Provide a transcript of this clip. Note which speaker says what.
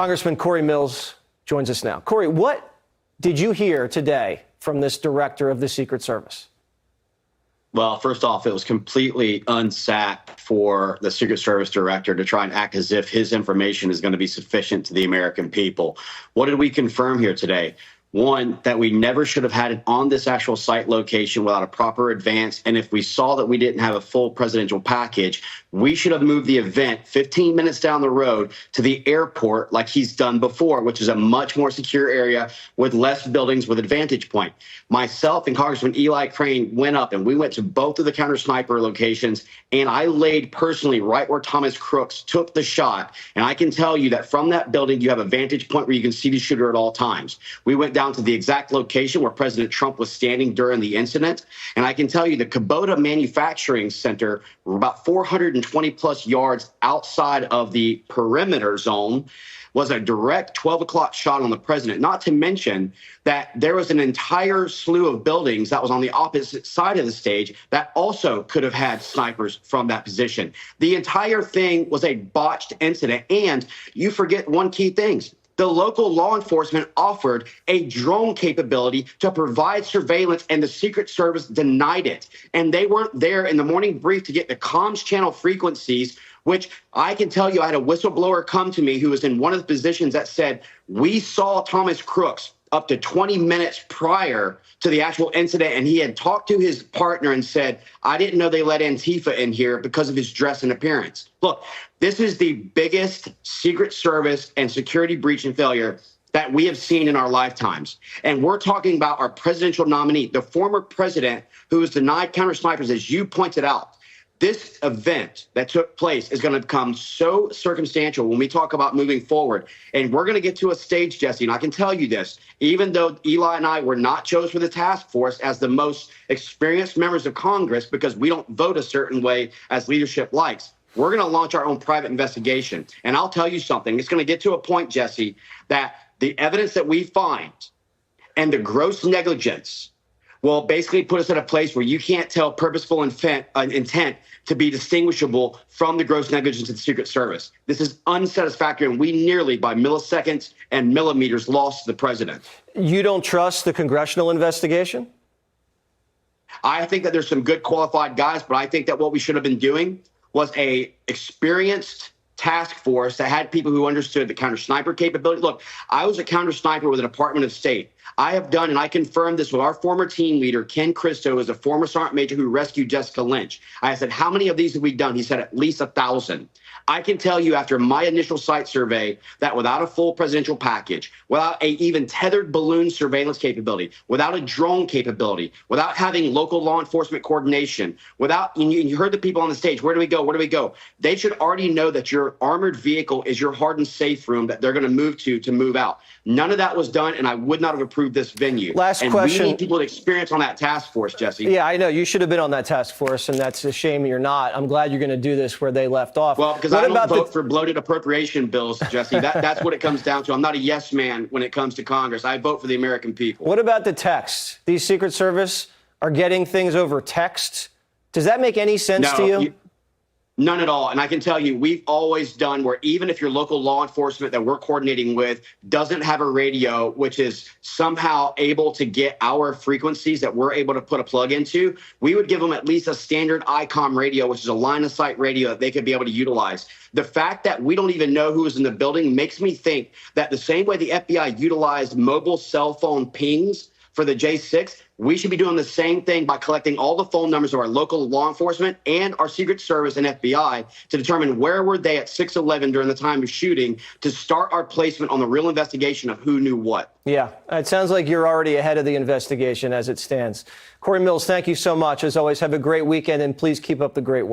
Speaker 1: Congressman Cory Mills joins us now. Cory, what did you hear today from this director of the Secret Service?
Speaker 2: Well, first off, it was completely unsacked for the Secret Service director to try and act as if his information is going to be sufficient to the American people. What did we confirm here today? One, that we never should have had it on this actual site location without a proper advance. And if we saw that we didn't have a full presidential package, we should have moved the event 15 minutes down the road to the airport like he's done before, which is a much more secure area with less buildings with a vantage point. Myself and Congressman Eli Crane went up and we went to both of the counter sniper locations, and I laid personally right where Thomas Crooks took the shot. And I can tell you that from that building, you have a vantage point where you can see the shooter at all times. We went down to the exact location where President Trump was standing during the incident. And I can tell you the Kubota Manufacturing Center were about 420 plus yards outside of the perimeter zone, was a direct 12 o'clock shot on the president, not to mention that there was an entire slew of buildings that was on the opposite side of the stage that also could have had snipers from that position. The entire thing was a botched incident. And you forget one key thing. The local law enforcement offered a drone capability to provide surveillance, and the Secret Service denied it. And they weren't there in the morning brief to get the comms channel frequencies, which I can tell you, I had a whistleblower come to me who was in one of the positions that said, we saw Thomas Crooks up to 20 minutes prior to the actual incident, and he had talked to his partner and said, I didn't know they let Antifa in here because of his dress and appearance. Look, this is the biggest Secret Service and security breach and failure that we have seen in our lifetimes. And we're talking about our presidential nominee, the former president who was denied counter snipers, as you pointed out. This event that took place is going to become so circumstantial when we talk about moving forward. And we're going to get to a stage, Jesse, and I can tell you this, even though Eli and I were not chosen for the task force as the most experienced members of Congress because we don't vote a certain way as leadership likes, we're going to launch our own private investigation. And I'll tell you something, it's going to get to a point, Jesse, that the evidence that we find and the gross negligence will basically put us in a place where you can't tell purposeful intent to be distinguishable from the gross negligence of the Secret Service. This is unsatisfactory, and we nearly, by milliseconds and millimeters, lost the president.
Speaker 1: You don't trust the congressional investigation?
Speaker 2: I think that there's some good qualified guys, but I think that what we should have been doing was a experienced task force that had people who understood the counter sniper capability. Look, I was a counter sniper with the Department of State. I have done, and I confirmed this with our former team leader, Ken Christo, as a former sergeant major who rescued Jessica Lynch. I said, how many of these have we done? He said, at least 1,000. I can tell you after my initial site survey that without a full presidential package, without a even tethered balloon surveillance capability, without a drone capability, without having local law enforcement coordination, without, you heard the people on the stage, where do we go? Where do we go? They should already know that your armored vehicle is your hardened safe room that they're going to move out. None of that was done, and I would not have approved this venue.
Speaker 1: Last question.
Speaker 2: We need people with experience on that task force, Jesse.
Speaker 1: Yeah, I know. You should have been on that task force, and that's a shame you're not. I'm glad you're going to do this where they left off.
Speaker 2: Well, because I don't vote for bloated appropriation bills, Jesse. That's what it comes down to. I'm not a yes man when it comes to Congress. I vote for the American people.
Speaker 1: What about the text? These Secret Service are getting things over text. Does that make any sense to you?
Speaker 2: None at all. And I can tell you, we've always done where even if your local law enforcement that we're coordinating with doesn't have a radio, which is somehow able to get our frequencies that we're able to put a plug into, we would give them at least a standard ICOM radio, which is a line of sight radio that they could be able to utilize. The fact that we don't even know who is in the building makes me think that the same way the FBI utilized mobile cell phone pings for the J6, we should be doing the same thing by collecting all the phone numbers of our local law enforcement and our Secret Service and FBI to determine where were they at 6/11 during the time of shooting to start our placement on the real investigation of who knew what.
Speaker 1: Yeah, it sounds like you're already ahead of the investigation as it stands. Cory Mills, thank you so much. As always, have a great weekend, and please keep up the great work.